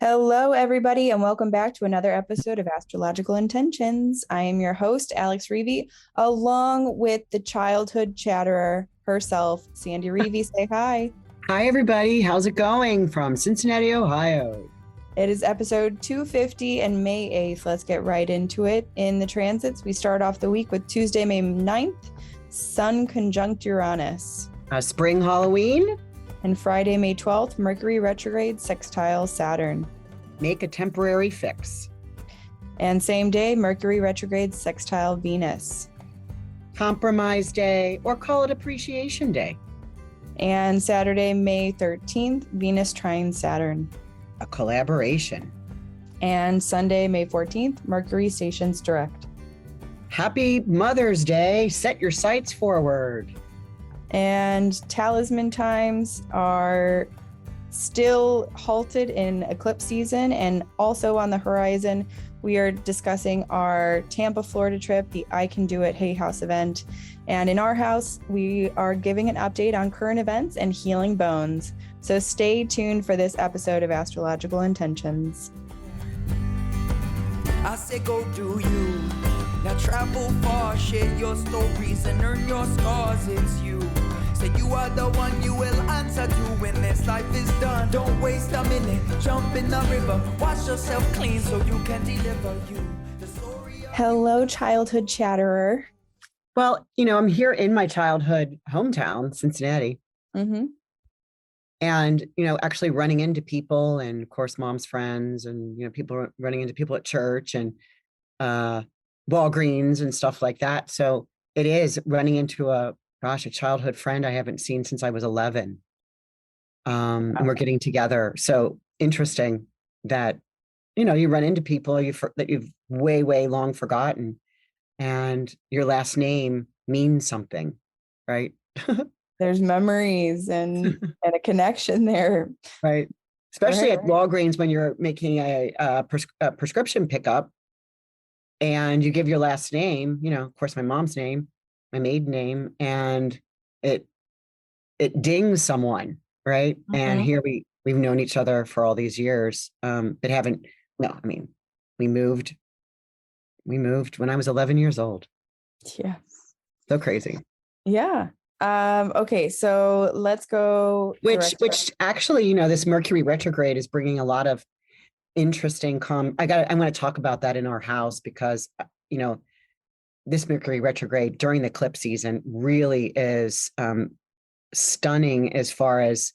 Hello, everybody, and welcome back to another episode of Astrological Intentions. I am your host, Alex Reevy, along with the childhood chatterer herself, Sandy Reevy. Say hi. Hi, everybody. How's it going from Cincinnati, Ohio? It is episode 250 and May 8th. Let's get right into it. In the transits, we start off the week with Tuesday, May 9th, Sun conjunct Uranus. Spring Halloween. And Friday, May 12th, Mercury Retrograde sextile Saturn. Make a temporary fix. And same day, Mercury Retrograde sextile Venus. Compromise day, or call it appreciation day. And Saturday, May 13th, Venus trine Saturn. A collaboration. And Sunday, May 14th, Mercury stations direct. Happy Mother's Day. Set your sights forward. And talisman times are still halted in eclipse season, and also on the horizon we are discussing our Tampa, Florida trip, the I Can Do It Hay House event. And in our house we are giving an update on current events and healing bones, so stay tuned for this episode of Astrological Intentions. I say go do you. Now travel far, share your stories and earn your scars. It's you. Say you are the one you will answer to when this life is done. Don't waste a minute, jump in the river. Wash yourself clean so you can deliver you. The story of Hello, childhood chatterer. Well, I'm here in my childhood hometown, Cincinnati. Mm-hmm. And, actually running into people and, of course, mom's friends and, people running into people at church and Walgreens and stuff like that. So it is running into a childhood friend I haven't seen since I was 11. And we're getting together. So interesting that, you run into people that you've way, way long forgotten, and your last name means something, right? There's memories and a connection there. Right. Especially Right. at Walgreens when you're making a prescription pickup and you give your last name, of course, my mom's name, my maiden name, and it dings someone, right? Mm-hmm. And here we've known each other for all these years, but we moved when I was 11 years old. Yes. So crazy. Yeah. Okay, so let's go. Which actually, this Mercury retrograde is bringing a lot of interesting I'm going to talk about that in our house because, this Mercury retrograde during the eclipse season really is stunning as far as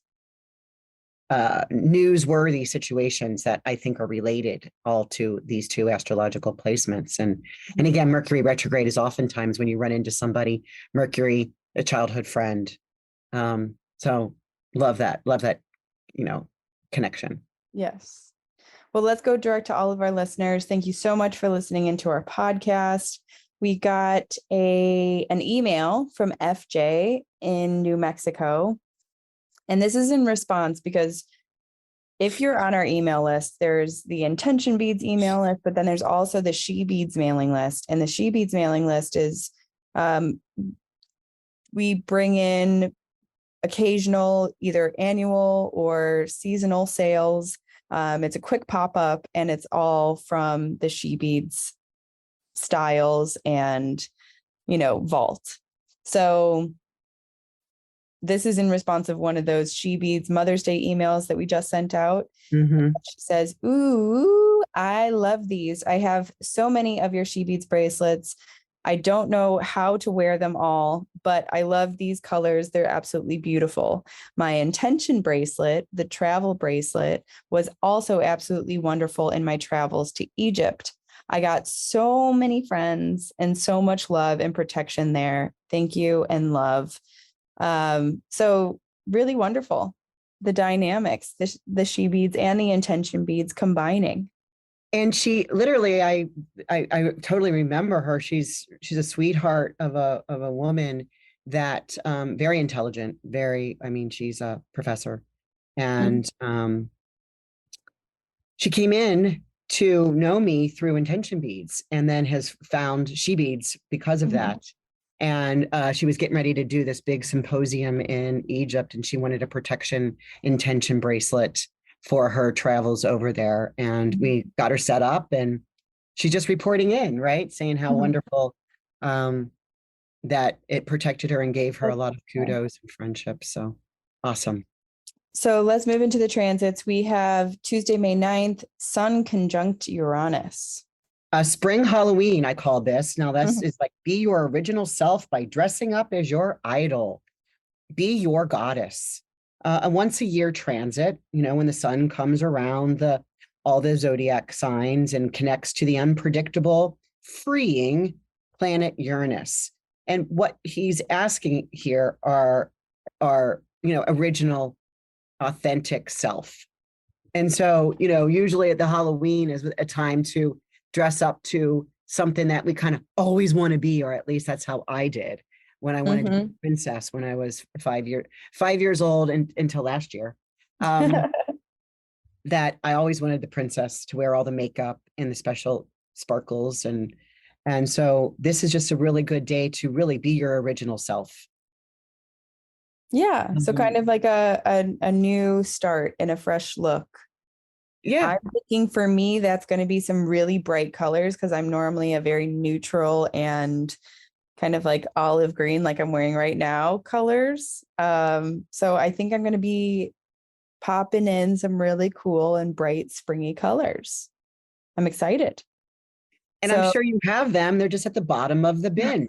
newsworthy situations that I think are related all to these two astrological placements. And again, Mercury retrograde is oftentimes when you run into somebody, Mercury, a childhood friend. So love that, connection. Yes. Well, let's go direct to all of our listeners. Thank you so much for listening into our podcast. We got an email from FJ in New Mexico. And this is in response because if you're on our email list, there's the Intention Beads email list, but then there's also the She Beads mailing list. And the She Beads mailing list is we bring in occasional, either annual or seasonal sales. It's a quick pop-up and it's all from the She Beads styles and, vault. So this is in response of one of those She Beads Mother's Day emails that we just sent out. Mm-hmm. She says, "Ooh, I love these. I have so many of your She Beads bracelets. I don't know how to wear them all, but I love these colors. They're absolutely beautiful. My intention bracelet, the travel bracelet, was also absolutely wonderful in my travels to Egypt. I got so many friends and so much love and protection there. Thank you and love." So really wonderful. The dynamics, the She Beads and the intention beads combining. And she literally, I totally remember her. She's a sweetheart of a woman that very intelligent, she's a professor, and she came in to know me through intention beads and then has found She Beads because of that. And she was getting ready to do this big symposium in Egypt, and she wanted a protection intention bracelet for her travels over there. And we got her set up, and she's just reporting in, right? Saying how wonderful that it protected her and gave her a lot of kudos and friendship. So awesome. So let's move into the transits. We have Tuesday, May 9th, Sun conjunct Uranus. Spring Halloween, I call this. Now, this is like, be your original self by dressing up as your idol. Be your goddess. A once a year transit, you know, when the sun comes around all the zodiac signs and connects to the unpredictable, freeing planet Uranus. And what he's asking here are original, authentic self. And so, usually at the Halloween is a time to dress up to something that we kind of always want to be, or at least that's how I did when I wanted to be a princess when I was 5 years old and until last year. That I always wanted the princess to wear all the makeup and the special sparkles. And so this is just a really good day to really be your original self. Yeah. So kind of like a new start and a fresh look. Yeah. I'm thinking for me, that's going to be some really bright colors because I'm normally a very neutral and kind of like olive green, like I'm wearing right now, colors. So I think I'm going to be popping in some really cool and bright springy colors. I'm excited. And I'm sure you have them. They're just at the bottom of the bin.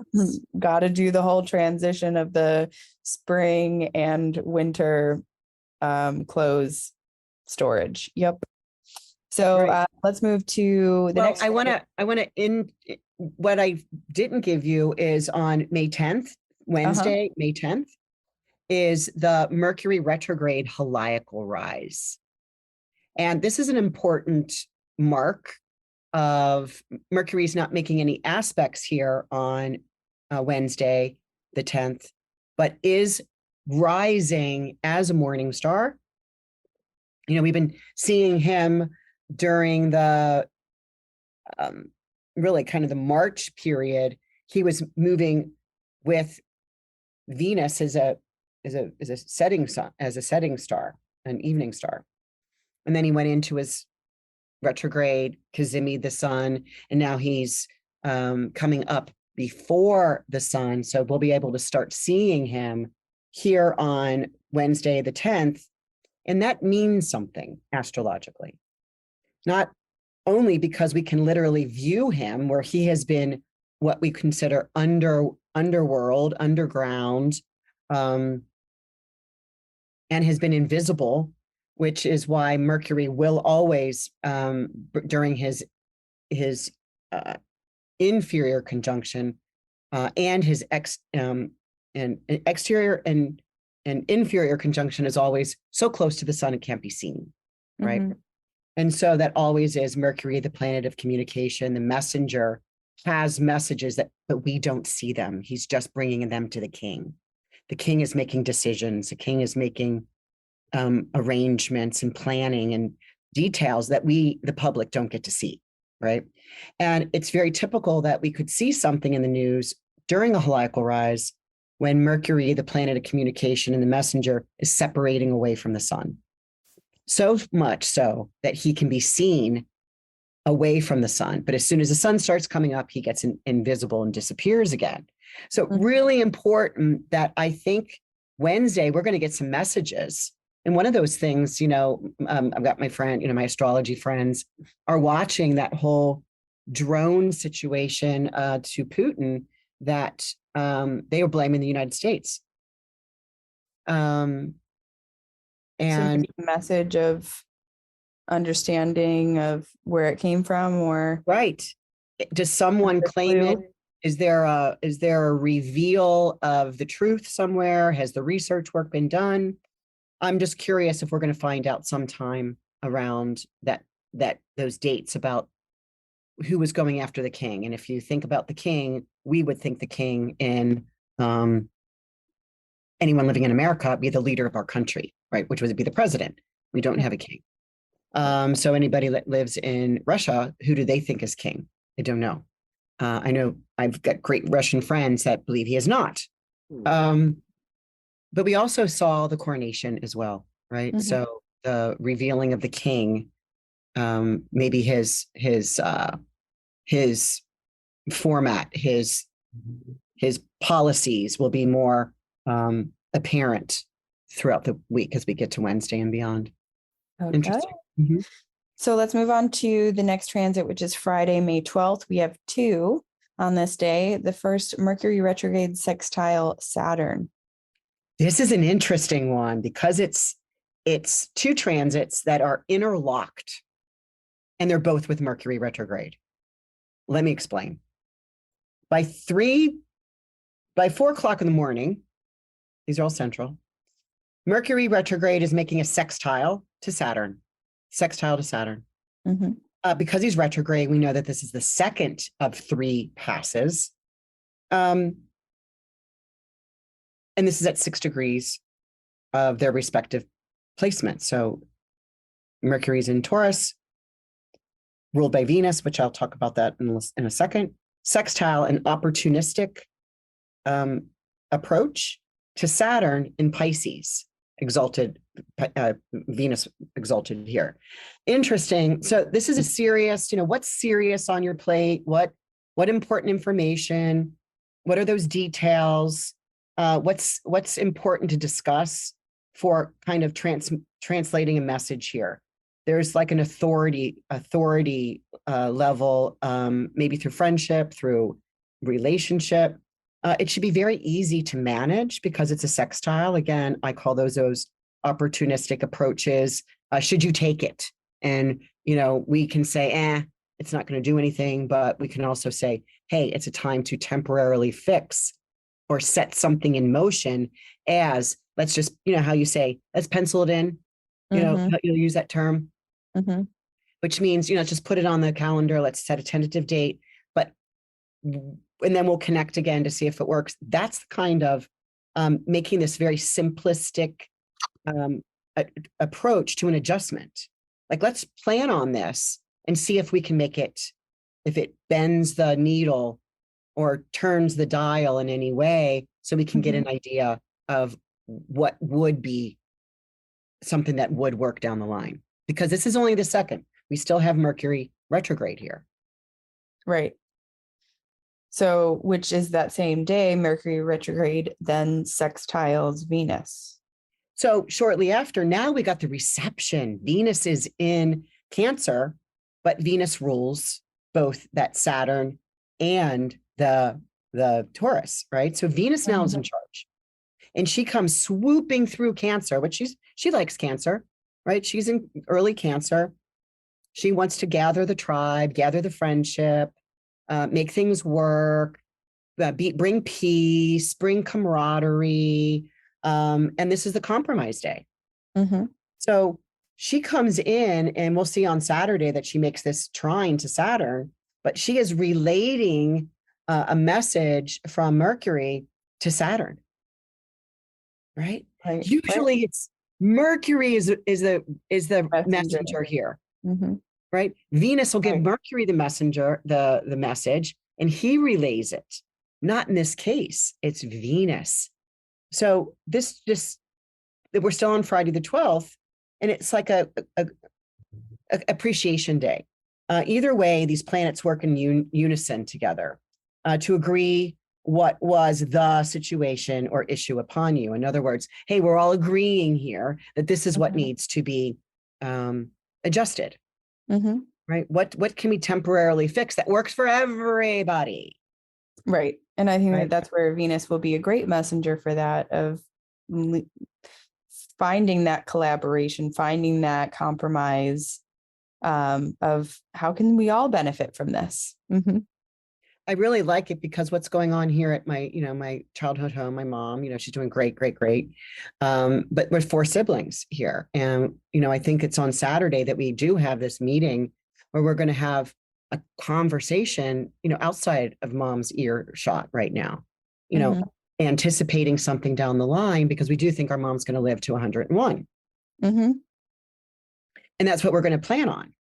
Got to do the whole transition of the spring and winter clothes storage. Yep. So let's move to the next. I want to what I didn't give you is on May 10th, Wednesday, May 10th, is the Mercury Retrograde Heliacal rise. And this is an important mark of Mercury's not making any aspects here on Wednesday, the 10th, but is rising as a morning star. We've been seeing him during the really kind of the March period. He was moving with Venus as a setting sun, as a setting star, an evening star. And then he went into his retrograde, Kazimi, the sun, and now he's coming up before the sun. So we'll be able to start seeing him here on Wednesday, the 10th. And that means something astrologically, not only because we can literally view him where he has been what we consider underworld, underground, and has been invisible, which is why Mercury will always, during his inferior conjunction and his exterior and inferior conjunction is always so close to the sun it can't be seen, right? And so that always is Mercury, the planet of communication, the messenger, has messages but we don't see them. He's just bringing them to the king. The king is making decisions. The king is making arrangements and planning and details that we, the public, don't get to see, right? And it's very typical that we could see something in the news during a heliacal rise when Mercury, the planet of communication and the messenger, is separating away from the sun. So much so that he can be seen away from the sun. But as soon as the sun starts coming up, he gets invisible and disappears again. So really important that I think Wednesday, we're going to get some messages. And one of those things, I've got my friend, my astrology friends are watching that whole drone situation to Putin that they were blaming the United States. And so a message of understanding of where it came from, or right. Does someone claim it? Is there a reveal of the truth somewhere? Has the research work been done? I'm just curious if we're going to find out sometime around those dates about who was going after the king. And if you think about the king, we would think the king in anyone living in America be the leader of our country, right? Which would be the president. We don't have a king. So anybody that lives in Russia, who do they think is king? I don't know. I know I've got great Russian friends that believe he is not. But we also saw the coronation as well, right? So the revealing of the king, maybe his format, his policies will be more apparent throughout the week as we get to Wednesday and beyond. Okay. Interesting. Mhm. So let's move on to the next transit, which is Friday, May 12th. We have two on this day. The first, Mercury retrograde sextile Saturn. This is an interesting one because it's two transits that are interlocked, and they're both with Mercury retrograde. Let me explain. By 4 o'clock in the morning, these are all central, Mercury retrograde is making a sextile to Saturn. Mm-hmm. Because he's retrograde, we know that this is the second of 3 passes. And this is at 6 degrees of their respective placement. So Mercury's in Taurus, ruled by Venus, which I'll talk about that in a second. Sextile, an opportunistic approach to Saturn in Pisces, exalted, Venus exalted here. Interesting. So this is a serious, what's serious on your plate? What important information? What are those details? What's important to discuss for kind of translating a message here? There's like an authority level, maybe through friendship, through relationship. It should be very easy to manage because it's a sextile. Again, I call those opportunistic approaches. Should you take it? And, we can say, it's not going to do anything, but we can also say, hey, it's a time to temporarily fix or set something in motion as, let's just, how you say, let's pencil it in, you'll use that term, which means, just put it on the calendar. Let's set a tentative date, and then we'll connect again to see if it works. That's the kind of making this very simplistic approach to an adjustment. Like, let's plan on this and see if we can make it, if it bends the needle or turns the dial in any way, so we can get an idea of what would be something that would work down the line. Because this is only the second. We still have Mercury retrograde here. Right. So, which is that same day, Mercury retrograde then sextiles Venus. So shortly after, now we got the reception. Venus is in Cancer, but Venus rules both that Saturn and the Taurus, right? So Venus now is in charge, and she comes swooping through Cancer, which she likes Cancer, right? She's in early Cancer. She wants to gather the tribe, gather the friendship, make things work, bring peace, bring camaraderie. And this is the compromise day. So she comes in, and we'll see on Saturday that she makes this trine to Saturn, but she is relating a message from Mercury to Saturn, right? Usually it's Mercury is the messenger here, right? Venus will give Mercury the messenger, the message, and he relays it. Not in this case, it's Venus. So this we're still on Friday the 12th, and it's like a appreciation day. Either way, these planets work in unison together to agree what was the situation or issue upon you. In other words, hey, we're all agreeing here that this is what needs to be adjusted, right? What can we temporarily fix that works for everybody? Right. And I think that's where Venus will be a great messenger for that, of finding that collaboration, finding that compromise, of how can we all benefit from this? I really like it because what's going on here at my, my childhood home, my mom, she's doing great. But we're 4 siblings here. And, I think it's on Saturday that we do have this meeting where we're going to have a conversation, outside of mom's earshot right now, anticipating something down the line, because we do think our mom's going to live to 101. And that's what we're going to plan on.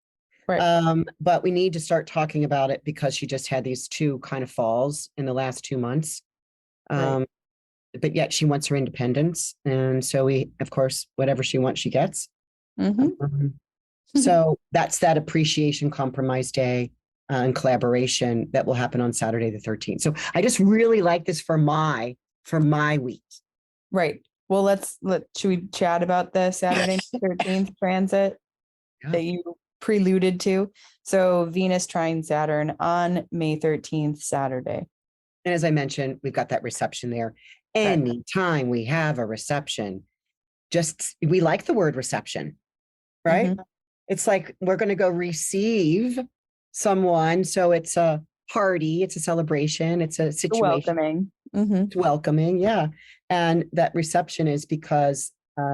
Right. But we need to start talking about it because she just had these 2 kind of falls in the last 2 months. But yet she wants her independence. And so we, of course, whatever she wants, she gets. Mhm. So that's that appreciation compromise day and collaboration that will happen on Saturday the 13th. So I just really like this for my week. Right. Well, should we chat about the Saturday 13th transit that you preluded to? So Venus trine Saturn on May 13th, Saturday. And as I mentioned, we've got that reception there. Okay. Anytime we have a reception, we like the word reception, right? Mhm. It's like we're going to go receive someone. So it's a party, it's a celebration, it's a situation. Welcoming. Mhm. It's welcoming, yeah. And that reception is because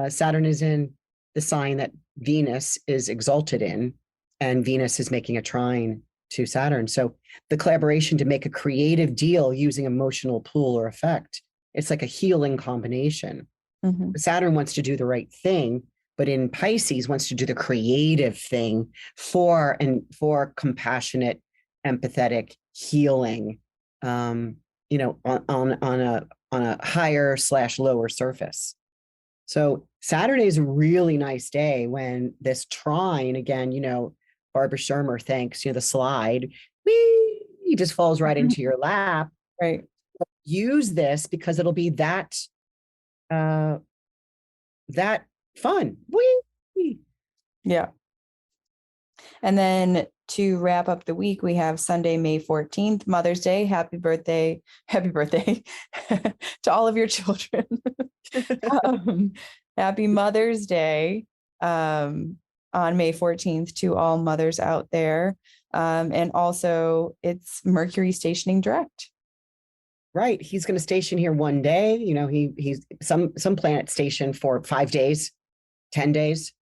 Saturn is in the sign that Venus is exalted in, and Venus is making a trine to Saturn. So the collaboration to make a creative deal using emotional pull or effect, it's like a healing combination. Mhm. Saturn wants to do the right thing, but in Pisces wants to do the creative thing for compassionate, empathetic healing, on a higher / lower surface. So Saturday is a really nice day when this trine, again, Barbara Shermer thanks, the slide, whee, just falls right into your lap. Right. Use this because it'll be that fun. Whee! Yeah. And then to wrap up the week, we have Sunday, May 14th, Mother's Day. Happy birthday to all of your children. Happy Mother's Day on May 14th to all mothers out there. And also it's Mercury stationing direct. Right. He's going to station here one day. He's some planet stationed for 5 days, 10 days.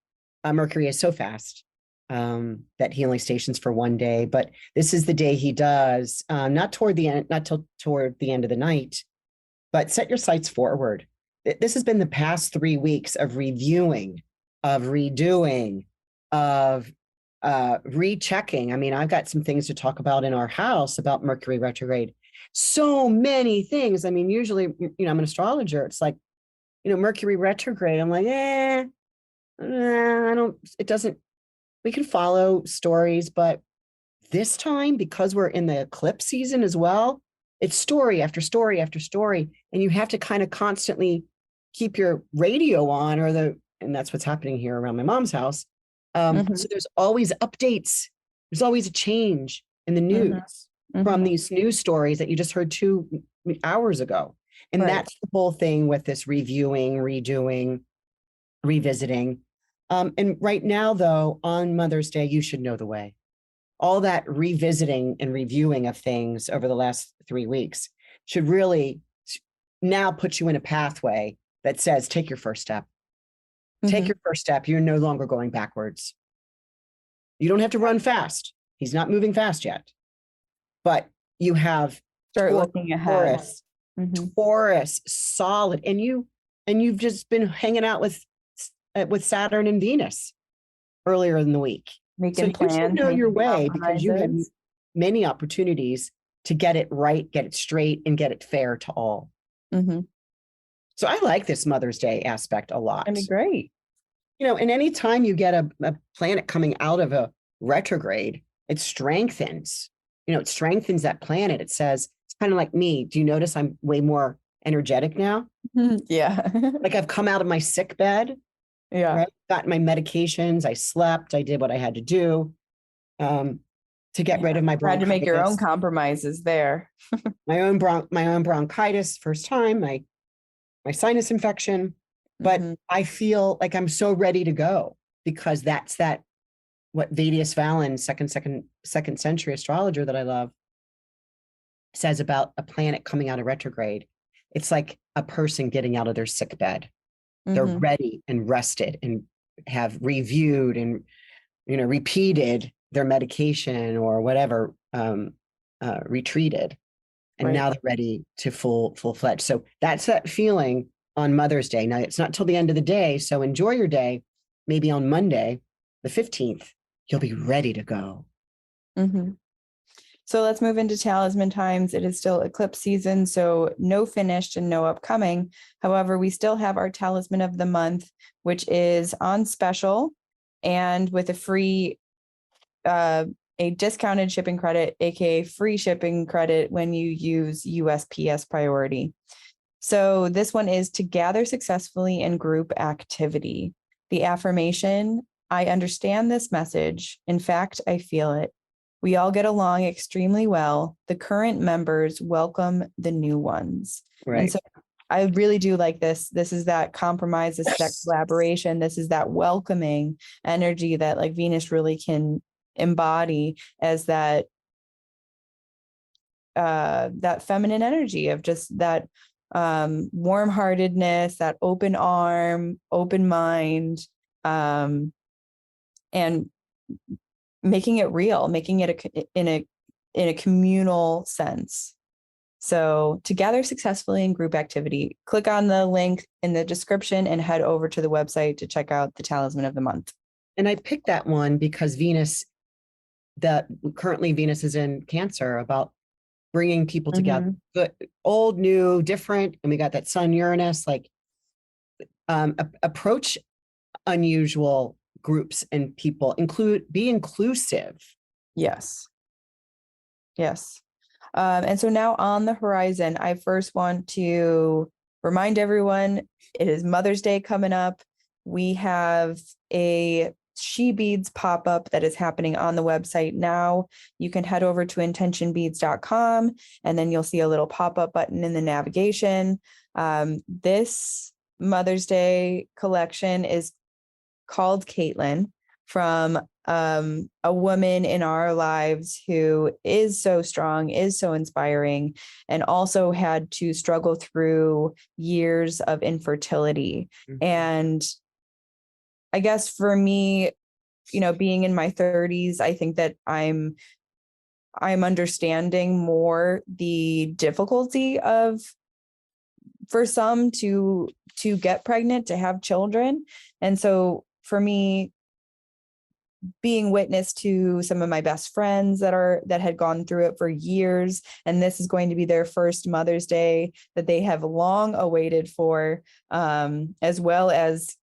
Mercury is so fast that he only stations for one day. But this is the day he does, not toward the end of the night, but set your sights forward. This has been the past 3 weeks of reviewing, of redoing, of rechecking. I mean, I've got some things to talk about in our house about Mercury retrograde. So many things. I mean, usually, I'm an astrologer. It's like, Mercury retrograde. I'm like, we can follow stories, but this time, because we're in the eclipse season as well, it's story after story after story. And you have to kind of constantly keep your radio on and that's what's happening here around my mom's house. So there's always updates. There's always a change in the news from these news stories that you just heard 2 hours ago. And that's the whole thing with this reviewing, redoing, revisiting. And right now, though, on Mother's Day, you should know the way. All that revisiting and reviewing of things over the last 3 weeks should really now put you in a pathway that says, take your first step. Take your first step. You're no longer going backwards. You don't have to run fast. He's not moving fast yet. But you have looking ahead. Taurus, solid. And you've just been hanging out with Saturn and Venus earlier in the week. Making plans. You should know your way because you had many opportunities to get it right, get it straight, and get it fair to all. So I like this Mother's Day aspect a lot. That'd be great. And anytime you get a planet coming out of a retrograde, it strengthens. It strengthens that planet. It says, it's kind of like me. Do you notice I'm way more energetic now? Yeah. Like I've come out of my sick bed. Yeah. Right? Got my medications. I slept. I did what I had to do to get rid of my bronchitis. Had to make your own compromises there. my own bronchitis, first time, my sinus infection. But I feel like I'm so ready to go because that's what Vedius Vallon, second century astrologer that I love, says about a planet coming out of retrograde. It's like a person getting out of their sick bed. They're ready and rested and have reviewed and, repeated their medication or whatever, retreated. And now they're ready to full-fledged. So that's that feeling on Mother's Day. Now it's not till the end of the day. So enjoy your day. Maybe on Monday, the 15th, you'll be ready to go. So let's move into talisman times. It is still eclipse season, so no finished and no upcoming. However, we still have our talisman of the month, which is on special and with a discounted shipping credit, aka free shipping credit when you use USPS priority. So this one is to gather successfully in group activity. The affirmation, I understand this message. In fact, I feel it. We all get along extremely well. The current members welcome the new ones. Right. And so I really do like this. This is that compromise, this is that collaboration, this is that welcoming energy that like Venus really can embody as that feminine energy of just that warm-heartedness, that open arm, open mind, and making it real, making it in a communal sense. So to gather successfully in group activity, click on the link in the description and head over to the website to check out the Talisman of the Month. And I picked that one because currently Venus is in Cancer, about bringing people together, good, old, new, different. And we got that Sun Uranus, like approach unusual groups and people, be inclusive. Yes. And so now on the horizon, I first want to remind everyone, it is Mother's Day coming up. We have a She Beads pop-up that is happening on the website now. You can head over to intentionbeads.com and then you'll see a little pop-up button in the navigation. This Mother's Day collection is called Caitlin, from a woman in our lives who is so strong, is so inspiring, and also had to struggle through years of infertility. And I guess for me, being in my 30s, I think that I'm understanding more the difficulty of, for some, to get pregnant, to have children. And so for me, being witness to some of my best friends that had gone through it for years, and this is going to be their first Mother's Day that they have long awaited for, as well as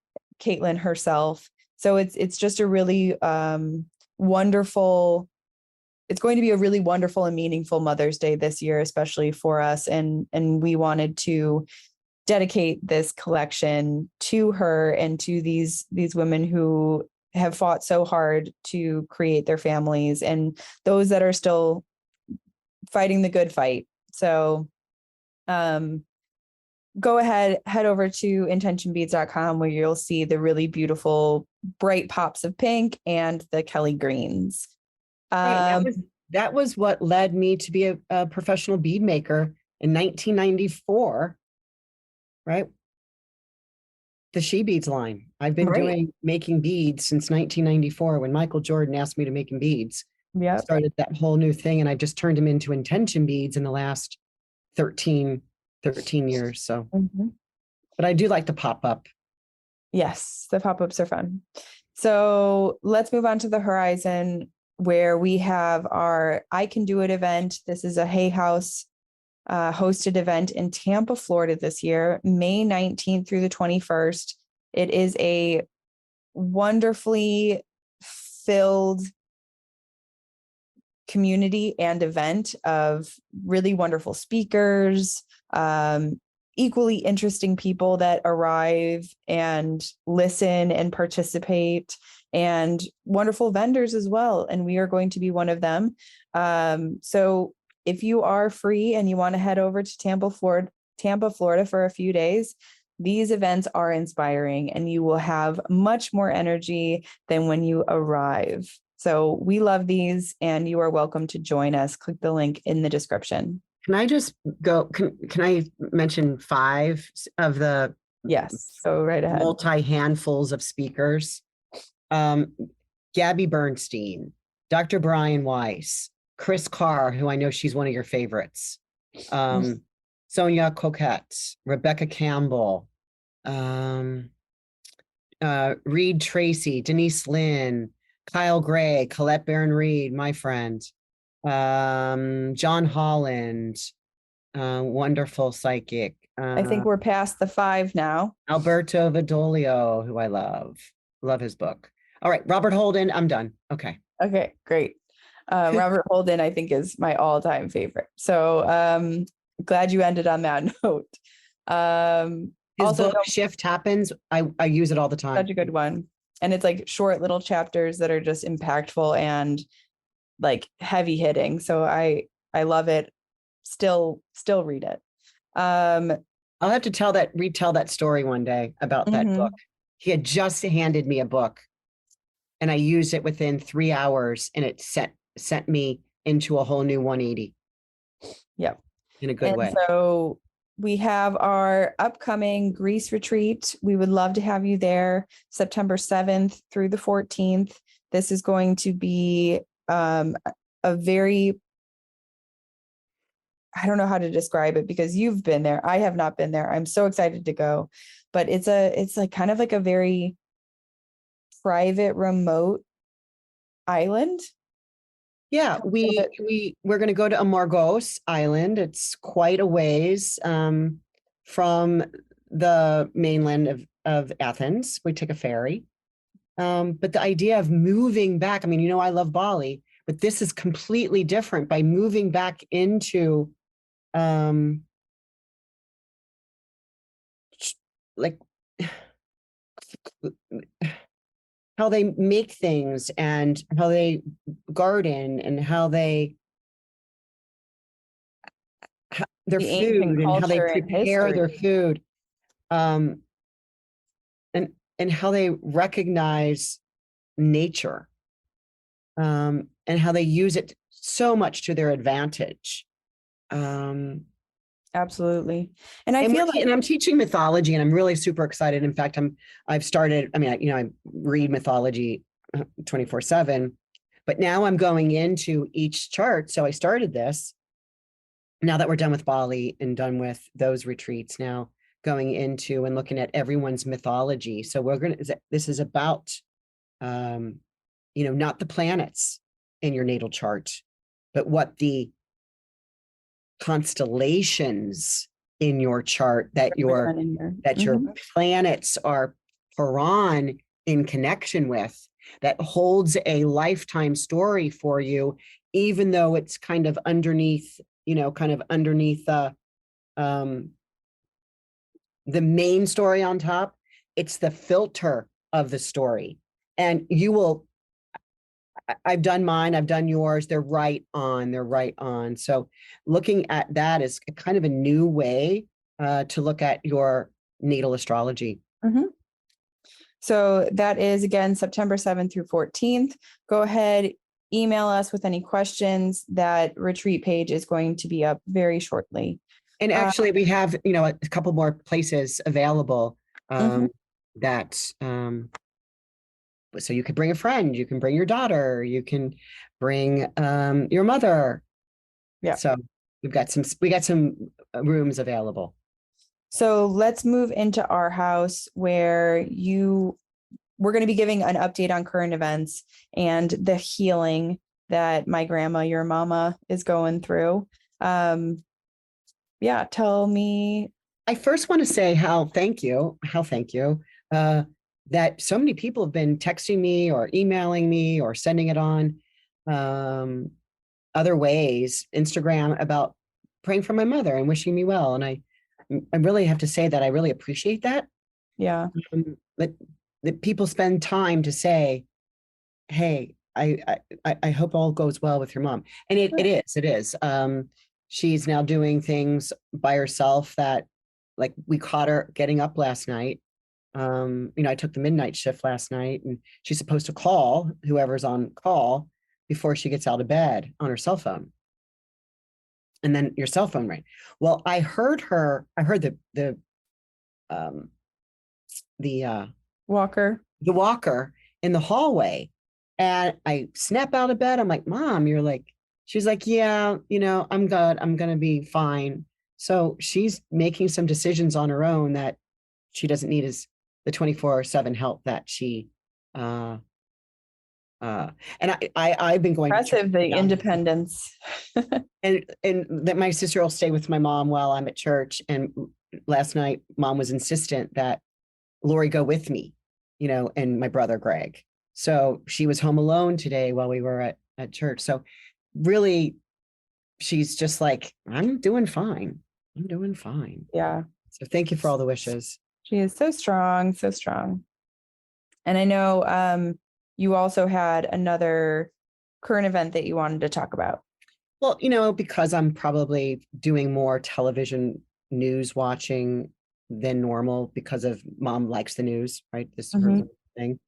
Caitlin herself. So it's just a really wonderful. It's going to be a really wonderful and meaningful Mother's Day this year, especially for us, and we wanted to dedicate this collection to her and to these women who have fought so hard to create their families, and those that are still fighting the good fight. So go ahead, head over to intentionbeads.com, where you'll see the really beautiful bright pops of pink and the Kelly greens. Right, that was what led me to be a professional bead maker in 1994, right? The She Beads line. I've been making beads since 1994, when Michael Jordan asked me to make him beads. Yeah, started that whole new thing, and I've just turned him into intention beads in the last 13 years. So, but I do like the pop-up. Yes, the pop-ups are fun. So let's move on to the horizon, where we have our I Can Do It event. This is a Hay House hosted event in Tampa, Florida this year, May 19th through the 21st. It is a wonderfully filled community and event of really wonderful speakers, equally interesting people that arrive and listen and participate, and wonderful vendors as well. And we are going to be one of them. So if you are free and you want to head over to Tampa, Florida for a few days, these events are inspiring, and you will have much more energy than when you arrive. So we love these, and you are welcome to join us. Click the link in the description. Can I just go? Can I mention 5 of the go right ahead. Multi-handfuls of speakers? Gabby Bernstein, Dr. Brian Weiss, Chris Carr, who I know she's one of your favorites, Sonia Coquette, Rebecca Campbell, Reed Tracy, Denise Lynn, Kyle Gray, Colette Barron-Reed, my friend, John Holland, wonderful psychic. I think we're past the 5 now. Alberto Vidolio, who I love his book. All right, Robert Holden, I'm done. Okay. Okay, great. Robert Holden, I think, is my all-time favorite. So glad you ended on that note. His Also, book Shift Happens. I use it all the time. such a good one. And it's like short little chapters that are just impactful and like heavy hitting. So I love it. Still read it. I'll have to retell that story one day about that book. He had just handed me a book and I used it within 3 hours and it sent me into a whole new 180. Yep. In a good way. So we have our upcoming Greece retreat. We would love to have you there September 7th through the 14th. This is going to be a very, I don't know how to describe it because you've been there. I have not been there. I'm so excited to go, but it's like kind of like a very private, remote island. Yeah, we're going to go to Amargos Island. It's quite a ways from the mainland of Athens. We take a ferry. But the idea of moving back, I mean, I love Bali, but this is completely different by moving back into like how they make things and how they garden and how their food and how they prepare their food, and how they recognize nature, and how they use it so much to their advantage. Absolutely. And I feel like, and I'm teaching mythology and I'm really super excited. In fact, I've started, I mean, I read mythology 24/7, but now I'm going into each chart. So I started this now that we're done with Bali and done with those retreats, now going into and looking at everyone's mythology. So this is about, not the planets in your natal chart, but what the constellations in your chart that your planets are Puran in connection with, that holds a lifetime story for you, even though it's kind of underneath the main story on top. It's the filter of the story. And I've done mine, I've done yours. They're right on. So looking at that is kind of a new way to look at your natal astrology. So that is, again, September 7th through 14th. Go ahead, email us with any questions. That retreat page is going to be up very shortly. And actually we have, a couple more places available so you could bring a friend, you can bring your daughter, you can bring your mother. Yeah. So we got some rooms available. So let's move into our house where we're going to be giving an update on current events and the healing that my grandma, your mama, is going through. Yeah, tell me. I first want to say thank you. That so many people have been texting me or emailing me or sending it on other ways, Instagram, about praying for my mother and wishing me well. And I really have to say that I really appreciate that. Yeah. That people spend time to say, hey, I hope all goes well with your mom. And it is. She's now doing things by herself that, like, we caught her getting up last night. I took the midnight shift last night and she's supposed to call whoever's on call before she gets out of bed on her cell phone. And then your cell phone rang. Well, I heard the walker in the hallway, and I snap out of bed. I'm like, Mom, she's like, yeah, I'm good. I'm going to be fine. So she's making some decisions on her own that she doesn't need as the 24/7 help that she and I've been going impressive, the independence. and that my sister will stay with my mom while I'm at church. And last night Mom was insistent that Lori go with me, and my brother Greg. So she was home alone today while we were at church. So really, she's just like, I'm doing fine. I'm doing fine. Yeah. So thank you for all the wishes. She is so strong, so strong. And I know you also had another current event that you wanted to talk about. Well, because I'm probably doing more television news watching than normal because of mom likes the news, right? This is her thing.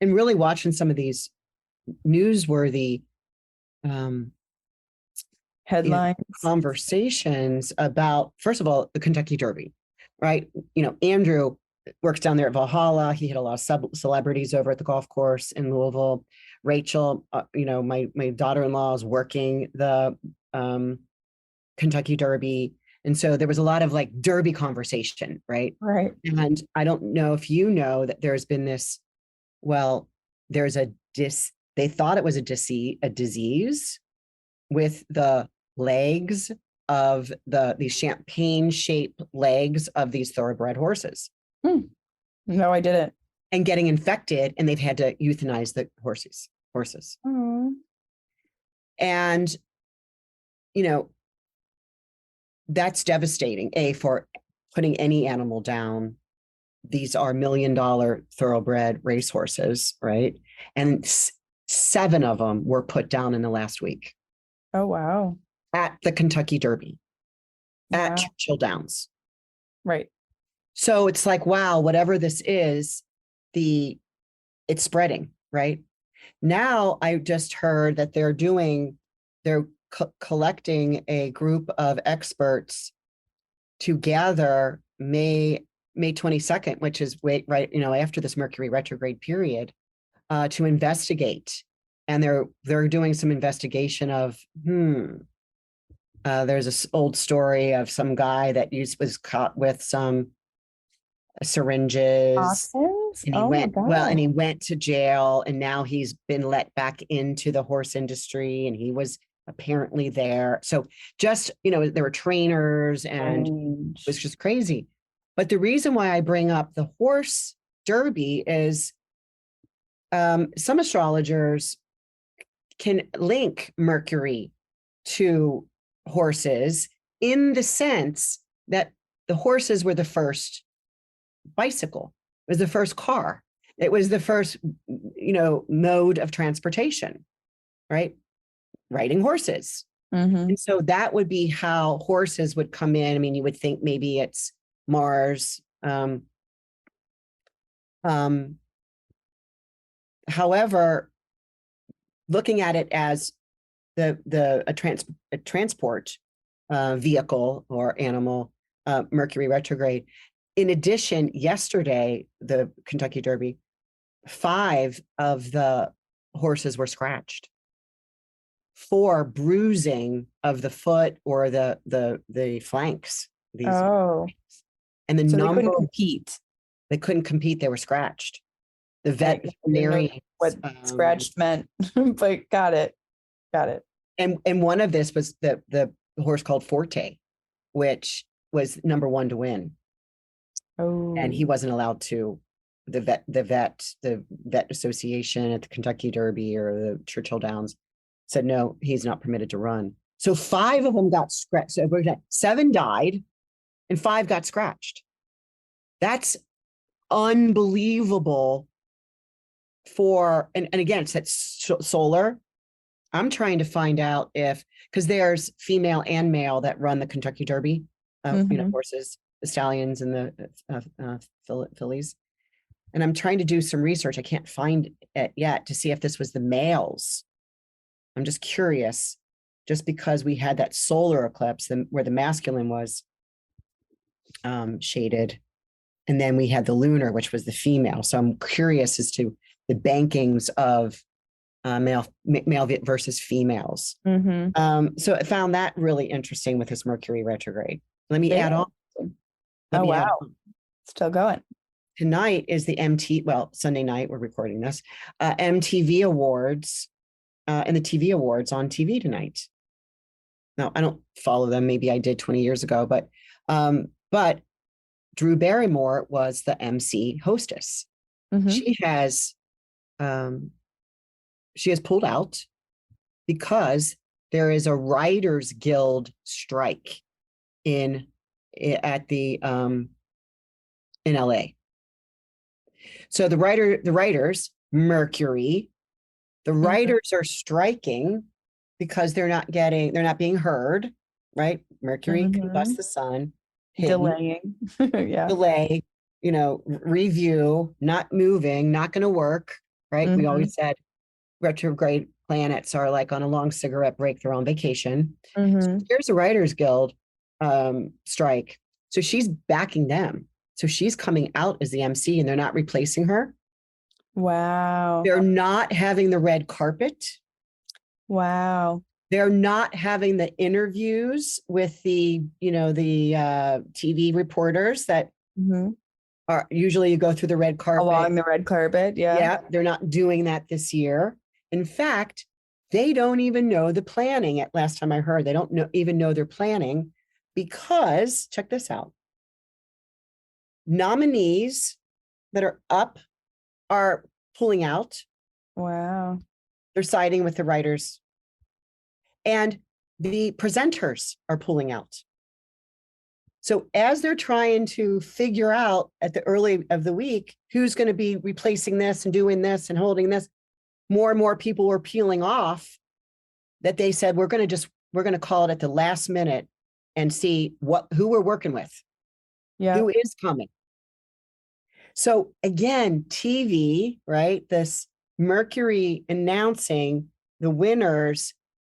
And really watching some of these newsworthy Headlines. Conversations about, first of all, the Kentucky Derby, right? Andrew works down there at Valhalla. He had a lot of celebrities over at the golf course in Louisville. Rachel, my daughter-in-law is working the Kentucky Derby. And so there was a lot of like Derby conversation, right? Right. And I don't know if you know that there's been this, there's they thought it was a disease with the legs of these champagne-shaped legs of these thoroughbred horses. No, I didn't. And getting infected, and they've had to euthanize the horses. And, that's devastating, for putting any animal down. These are $1 million thoroughbred racehorses, right? And 7 of them were put down in the last week. Oh, wow. At the Kentucky Derby, at Churchill Downs. Right. So it's like, wow, whatever this is, it's spreading, right? Now I just heard that they're collecting a group of experts to gather May 22nd, which is right, after this Mercury retrograde period, to investigate. And they're doing some investigation of, there's this old story of some guy that was caught with some syringes. Toxins? And he went to jail, and now he's been let back into the horse industry, and he was apparently there. So just, there were trainers, and it was just crazy. But the reason why I bring up the horse derby is some astrologers can link Mercury to horses in the sense that the horses were the first bicycle, it was the first car, it was the first, mode of transportation, right? Riding horses. And so that would be how horses would come in. I mean, you would think maybe it's Mars. However, looking at it as a transport vehicle or animal, Mercury retrograde. In addition, yesterday, the Kentucky Derby, 5 of the horses were scratched for bruising of the foot or the flanks. And the number, they couldn't compete. They were scratched. The veterinarian, what scratched meant, but got it. And one of this was the horse called Forte, which was number 1 to win. And he wasn't allowed to. The vet association at the Kentucky Derby or the Churchill Downs said no, he's not permitted to run. So 5 of them got scratched. So 7 died, and 5 got scratched. That's unbelievable. And again, it's that solar. I'm trying to find out because there's female and male that run the Kentucky Derby, horses, the stallions and the fillies. And I'm trying to do some research. I can't find it yet to see if this was the males. I'm just curious, just because we had that solar eclipse where the masculine was shaded. And then we had the lunar, which was the female. So I'm curious as to the bankings of male versus females. So I found that really interesting with this Mercury retrograde. Let me add on. Still going. Tonight is the Sunday night, we're recording this, MTV Awards, and the TV Awards on TV tonight. Now, I don't follow them. Maybe I did 20 years ago, but Drew Barrymore was the MC hostess. Mhm. She has pulled out because there is a Writers Guild strike in LA. So the writers, Mercury, the writers are striking because they're not being heard, right? Mercury combusts the sun, Delaying. Yeah. delay, review, not moving, not going to work, right? We always said retrograde planets are like on a long cigarette break, they're on vacation. So here's a Writers Guild strike. So she's backing them. So she's coming out as the MC and they're not replacing her. Wow. They're not having the red carpet. Wow. They're not having the interviews with the TV reporters that are usually you go through the red carpet. Along the red carpet. Yeah. Yeah. They're not doing that this year. In fact, they don't even know the planning. At last time I heard, they don't even know they're planning because check this out. Nominees that are up are pulling out. Wow. They're siding with the writers. And the presenters are pulling out. So as they're trying to figure out at the early of the week, who's going to be replacing this and doing this and holding this, more and more people were peeling off that they said, we're going to call it at the last minute and see who we're working with. Yeah. Who is coming. So again, TV, right? This Mercury announcing the winners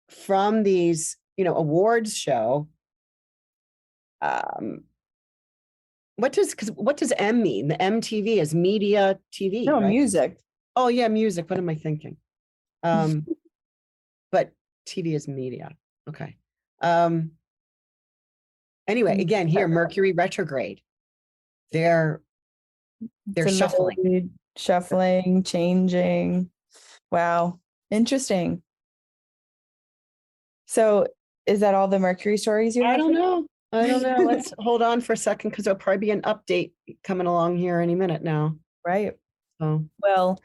from these, awards show. What does M mean? The MTV is media TV. No, right? music. Oh yeah, music. What am I thinking? But TV is media. Okay. Anyway, again, here, Mercury retrograde. They're shuffling, changing. Wow. Interesting. So is that all the Mercury stories you have? I don't know. Let's hold on for a second because there'll probably be an update coming along here any minute now. Right. So, well,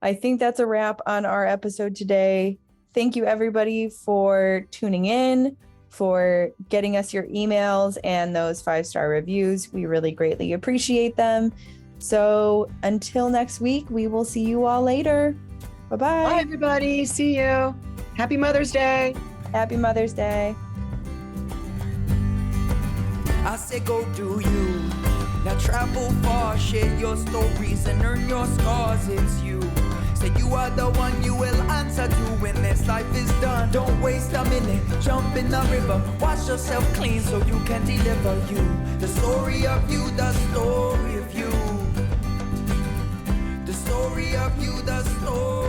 I think that's a wrap on our episode today. Thank you everybody for tuning in, for getting us your emails and those 5-star reviews. We really greatly appreciate them. So until next week, we will see you all later. Bye-bye. Bye, everybody. See you. Happy Mother's Day. Happy Mother's Day. I say go do you. Now travel far, share your stories and earn your scars. It's you. Say you are the one you will answer to when this life is done. Don't waste a minute, jump in the river. Wash yourself clean so you can deliver you. The story of you, the story of you. The story of you, the story.